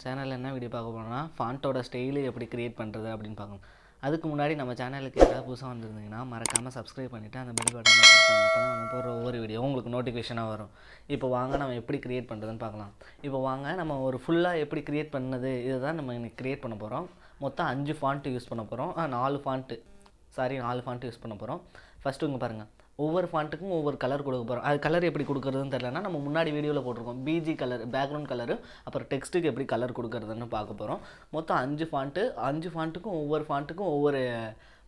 சேனலில் என்ன வீடியோ பார்க்க போகிறோம்னா ஃபாண்ட்டோட ஸ்டைலு எப்படி க்ரியேட் பண்ணுறது அப்படின்னு பார்க்கணும். அதுக்கு முன்னாடி நம்ம சேனலுக்கு ஏதாவது புதுசாக வந்திருந்தீங்கன்னா மறக்காமல் சப்ஸ்கிரைப் பண்ணிவிட்டு அந்த பெல் பட்டனை ப்ரெஸ் பண்ணுங்க. அப்போ தான் நம்ம போடுற ஒவ்வொரு வீடியோ உங்களுக்கு நோட்டிஃபிகேஷனாக வரும். இப்போ வாங்க நம்ம எப்படி க்ரியேட் பண்ணுறதுன்னு பார்க்கலாம். இப்போ வாங்க நம்ம ஒரு ஃபுல்லாக எப்படி க்ரியேட் பண்ணது இதுதான் நம்ம இன்னைக்கு க்ரியேட் பண்ண போகிறோம். மொத்தம் 5 ஃபாண்ட்டு யூஸ் பண்ண போகிறோம். 4 ஃபாண்ட்டு யூஸ் பண்ண போகிறோம். ஃபஸ்ட்டு இங்கே பாருங்கள், ஒவ்வொரு ஃபாண்ட்டுக்கும் ஒவ்வொரு கலர் கொடுக்க போகிறோம். அது கலர் எப்படி கொடுக்குறதுன்னு தெரியலனா நம்ம முன்னாடி வீடியோவில் போட்டிருக்கோம். பிஜி கலர், பேக்ரவுண்ட் கலரு, அப்புறம் டெக்ஸ்ட்டுக்கு எப்படி கலர் கொடுக்குறதுன்னு பார்க்க போகிறோம். மொத்தம் 5 ஃபாண்ட்டுக்கும் ஒவ்வொரு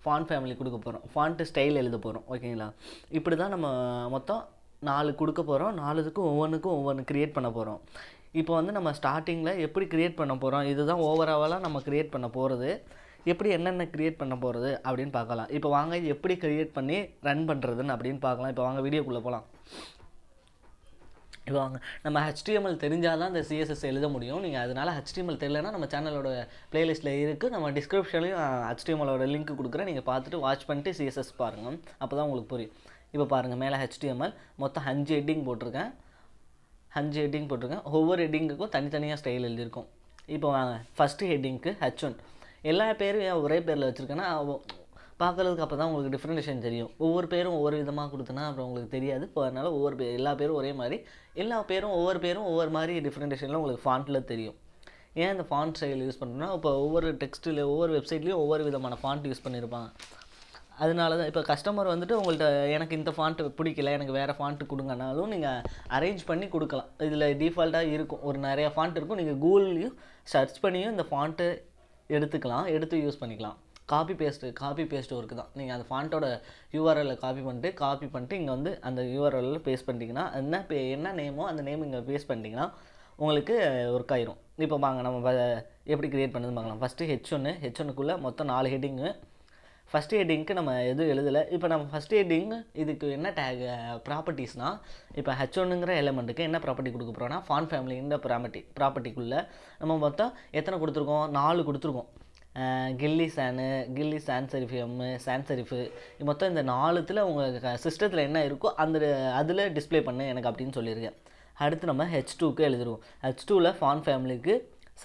ஃபாண்ட் ஃபேமிலி கொடுக்க போகிறோம். ஃபாண்ட்டு ஸ்டைல் எழுத போகிறோம். ஓகேங்களா? இப்படி தான் நம்ம மொத்தம் 4 கொடுக்க போகிறோம். 4க்கும் ஒவ்வொன்று க்ரியேட் பண்ண போகிறோம். இப்போ வந்து நம்ம ஸ்டார்டிங்கில் எப்படி க்ரியேட் பண்ண போகிறோம், இதுதான் ஓவராலாக நம்ம க்ரியேட் பண்ண போகிறது. எப்படி என்னென்ன க்ரியேட் பண்ண போகிறது அப்படின்னு பார்க்கலாம். இப்போ வாங்க இது எப்படி க்ரியேட் பண்ணி ரன் பண்ணுறதுன்னு அப்படின்னு பார்க்கலாம். இப்போ வாங்க வீடியோக்குள்ளே போகலாம். இப்போ வாங்க, நம்ம HTML தெரிஞ்சால் தான் இந்த CSS எழுத முடியும். நீங்கள் அதனால் HTML தெரியலனா நம்ம சேனலோட ப்ளேலிஸ்ட்டில் இருக்குது. நம்ம டிஸ்கிரிப்ஷன்லையும் HTMLோட லிங்க் கொடுக்குறேன். நீங்கள் பார்த்துட்டு வாட்ச் பண்ணிட்டு CSS பாருங்கள். அப்போ தான் உங்களுக்கு புரியும். இப்போ பாருங்கள், மேலே HTML மொத்தம் 5 ஹெட்டிங் போட்டிருக்கேன். ஒவ்வொரு ஹெட்டிங்குக்கும் தனித்தனியாக ஸ்டைல் எழுதியிருக்கோம். இப்போ வாங்க, ஃபஸ்ட்டு ஹெட்டிங்க்கு H1. எல்லா பேரும் ஏன் ஒரே பேரில் வச்சுருக்கேன்னா பார்க்குறதுக்கு அப்போ தான் உங்களுக்கு டிஃப்ரெண்டேஷன் தெரியும். ஒவ்வொரு பேரும் ஒவ்வொரு விதமாக கொடுத்தனா அப்புறம் உங்களுக்கு தெரியாது. இப்போ அதனால் எல்லா பேரும் ஒரே மாதிரி, ஒவ்வொரு பேரும் ஒவ்வொரு மாதிரி டிஃப்ரெண்டேஷனில் உங்களுக்கு ஃபாண்ட்டில் தெரியும். ஏன் இந்த ஃபாண்ட் ஸ்டைல் யூஸ் பண்ணுறோன்னா, இப்போ ஒவ்வொரு டெக்ஸ்ட்டில் ஒவ்வொரு வெப்சைட்லேயும் ஒவ்வொரு விதமான ஃபாண்ட் யூஸ் பண்ணியிருப்பாங்க. அதனால தான் இப்போ கஸ்டமர் வந்துட்டு உங்கள்கிட்ட எனக்கு இந்த ஃபாண்ட்டு பிடிக்கல, எனக்கு வேறு ஃபாண்ட்டு கொடுங்கனாலும் நீங்கள் அரேஞ்ச் பண்ணி கொடுக்கலாம். இதில் டிஃபால்ட்டாக இருக்கும், ஒரு நிறையா ஃபாண்ட் இருக்கும். நீங்கள் கூகுள்லேயும் சர்ச் பண்ணியும் இந்த ஃபாண்ட்டு எடுத்து யூஸ் பண்ணிக்கலாம். காப்பி பேஸ்ட் ஒர்க்கு தான். நீங்கள் அந்த ஃபாண்ட்டோட URL காப்பி பண்ணிட்டு இங்கே வந்து அந்த URL பேஸ்ட் பண்ணிட்டீங்கன்னா என்ன நேமோ அந்த நேம் இங்கே பேஸ்ட் பண்ணிட்டீங்கன்னா உங்களுக்கு ஒர்க் ஆயிரும். இப்போ வாங்க நம்ம எப்படி க்ரியேட் பண்ணுறதுன்னு பார்க்கலாம். ஃபஸ்ட்டு H1க்குள்ளே மொத்தம் 4 ஹெட்டிங்கு. ஃபஸ்ட்டு ஹெட்டிங்க்கு நம்ம எதுவும் எழுதலை. இப்போ நம்ம ஃபஸ்ட்டு ஹெட்டிங் இதுக்கு என்ன டேக் ப்ராப்பர்ட்டிஸ்னால், இப்போ H1ங்கிற எலமெண்ட்டுக்கு என்ன ப்ராப்பர்ட்டி கொடுக்க போகிறோம்னா, ஃபாண்ட் ஃபேமிலிங்கிற ப்ராப்பர்ட்டிக்குள்ளே நம்ம மொத்தம் எத்தனை கொடுத்துருக்கோம்? 4 கொடுத்துருக்கோம். கில்லி sans-serif, sans-serif மொத்தம் இந்த 4த்தில் உங்கள் சிஸ்டத்தில் என்ன இருக்கோ அதில் டிஸ்பிளே பண்ணு எனக்கு அப்படின்னு சொல்லியிருக்கேன். அடுத்து நம்ம H2க்கு எழுதிருக்கோம். H2வில் ஃபாண்ட் ஃபேமிலிக்கு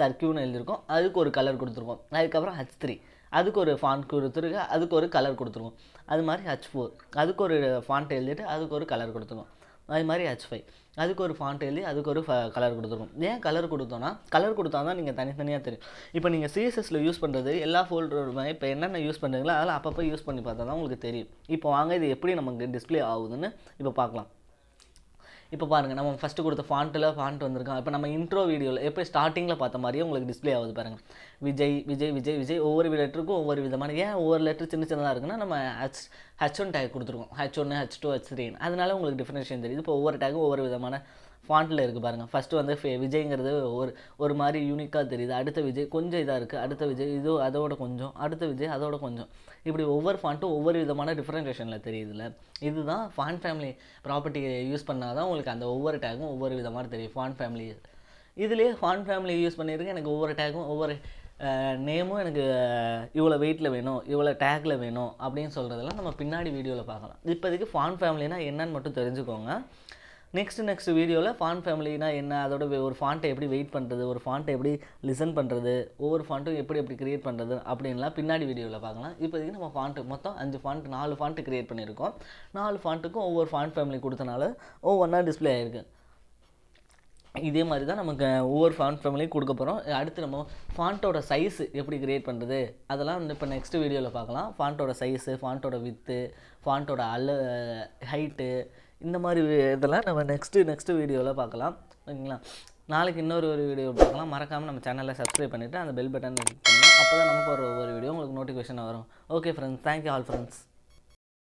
சர்க்கியூன்னு எழுதியிருக்கோம். அதுக்கு ஒரு கலர் கொடுத்துருக்கோம். அதுக்கப்புறம் H3 அதுக்கு ஒரு ஃபாண்ட் கொடுத்துருக்கு, அதுக்கு ஒரு கலர் கொடுத்துருக்கோம். அது மாதிரி H4 அதுக்கு ஒரு ஃபாண்ட் எழுதிட்டு அதுக்கு ஒரு கலர் கொடுத்துருக்கோம். அது மாதிரி H5 அதுக்கு ஒரு ஃபாண்ட் எழுதி அதுக்கு ஒரு கலர் கொடுத்துருக்கோம். ஏன் கலர் கொடுத்தா தான் நீங்கள் தனித்தனியாக தெரியும். இப்போ நீங்கள் CSSல யூஸ் பண்ணுறது எல்லா ஃபோல்டருமே இப்போ என்னென்ன யூஸ் பண்ணுறீங்களோ அதெல்லாம் அப்பப்போ யூஸ் பண்ணி பார்த்தா தான் உங்களுக்கு தெரியும். இப்போ வாங்க இது எப்படி நமக்கு டிஸ்பிளே ஆகுதுன்னு இப்போ பார்க்கலாம். இப்போ பாருங்கள், நம்ம ஃபஸ்ட்டு கொடுத்த ஃபாண்ட் வந்திருக்கோம். இப்போ நம்ம இன்ட்ரோ வீடியோவில் எப்போ ஸ்டார்டிங்கில் பார்த்த மாதிரியே உங்களுக்கு டிஸ்பிளே ஆகுது பாருங்கள். விஜய் ஒவ்வொரு லெட்டருக்கும் ஒவ்வொரு விதமான, ஏன் ஒவ்வொரு லெட்டர் சின்னதாக இருக்குன்னா நம்ம H1 டேக் கொடுத்துருக்கோம். H1, H2, H3 அதனால உங்களுக்கு டிஃப்ரென்ஷியேஷன் தெரியுது. இப்போ ஒவ்வொரு டேக்கும் ஒவ்வொரு விதமான ஃபாண்ட்டில் இருக்குது பாருங்கள். ஃபஸ்ட்டு வந்து விஜய்ங்கிறது ஒரு மாதிரி யூனிக்காக தெரியுது. அடுத்த விஜய் கொஞ்சம் இதாக இருக்குது. அடுத்த விஜய் அதோட கொஞ்சம், அடுத்த விஜய் அதோட கொஞ்சம், இப்படி ஒவ்வொரு ஃபாண்ட்டும் ஒவ்வொரு விதமான டிஃப்ரென்ஷியேஷனில் தெரியுதுல்ல. இதுதான் ஃபாண்ட் ஃபேமிலி ப்ராப்பர்ட்டி யூஸ் பண்ணால் தான் உங்களுக்கு அந்த ஒவ்வொரு டேக்கும் ஒவ்வொரு விதமாக தெரியும். ஃபாண்ட் ஃபேமிலி இதுலேயே ஃபாண்ட் ஃபேமிலி யூஸ் பண்ணியிருக்கேன். எனக்கு ஒவ்வொரு டேக்கும் ஒவ்வொரு நேமும் எனக்கு இவ்வளோ வெயிட்டில் வேணும், இவ்வளோ டேக்கில் வேணும் அப்படின்னு சொல்கிறதெல்லாம் நம்ம பின்னாடி வீடியோவில் பார்க்கலாம். இப்போதைக்கு ஃபாண்ட் ஃபேமிலினா என்னன்னு மட்டும் தெரிஞ்சுக்கோங்க. நெக்ஸ்ட் வீடியோவில் ஃபாண்ட் ஃபேமிலினா என்ன, அதோட ஒரு ஃபாண்ட்டை எப்படி வெயிட் பண்ணுறது, ஒரு ஃபாண்ட்டை எப்படி லிசன் பண்ணுறது, ஒவ்வொரு ஃபாண்ட்டும் எப்படி க்ரியேட் பண்ணுறது அப்படின்லாம் பின்னாடி வீடியோவில் பார்க்கலாம். இப்போதைக்கு நம்ம ஃபாண்ட்டு மொத்தம் 4 ஃபாண்ட்டு க்ரியேட் பண்ணியிருக்கோம். 4 ஃபாண்ட்டுக்கும் ஒவ்வொரு ஃபாண்ட் ஃபேமிலி கொடுத்தனால ஒவ்வொன்றா டிஸ்பிளே ஆகிருக்கு. இதே மாதிரி தான் நமக்கு ஒவ்வொரு ஃபாண்ட் ஃபேமிலியும் கொடுக்க போகிறோம். அடுத்து நம்ம ஃபாண்ட்டோட சைஸு எப்படி க்ரியேட் பண்ணுறது அதெல்லாம் இப்போ நெக்ஸ்ட் வீடியோவில் பார்க்கலாம். ஃபாண்ட்டோட சைஸு, ஃபாண்ட்டோட வித்து, ஃபாண்ட்டோட ஹைட்டு, இந்த மாதிரி இதெல்லாம் நம்ம நெக்ஸ்ட் வீடியோவில் பார்க்கலாம். ஓகேங்களா? நாளைக்கு இன்னொரு வீடியோ பார்க்கலாம். மறக்காமல் நம்ம சேனலில் சப்ஸ்கிரைப் பண்ணிவிட்டு அந்த பெல் பட்டன் கிளிக் பண்ணுங்கள். அப்போ தான் நம்ம போகிற ஒவ்வொரு வீடியோ உங்களுக்கு நோட்டிஃபிகேஷன் வரும். Okay friends, thank you all friends.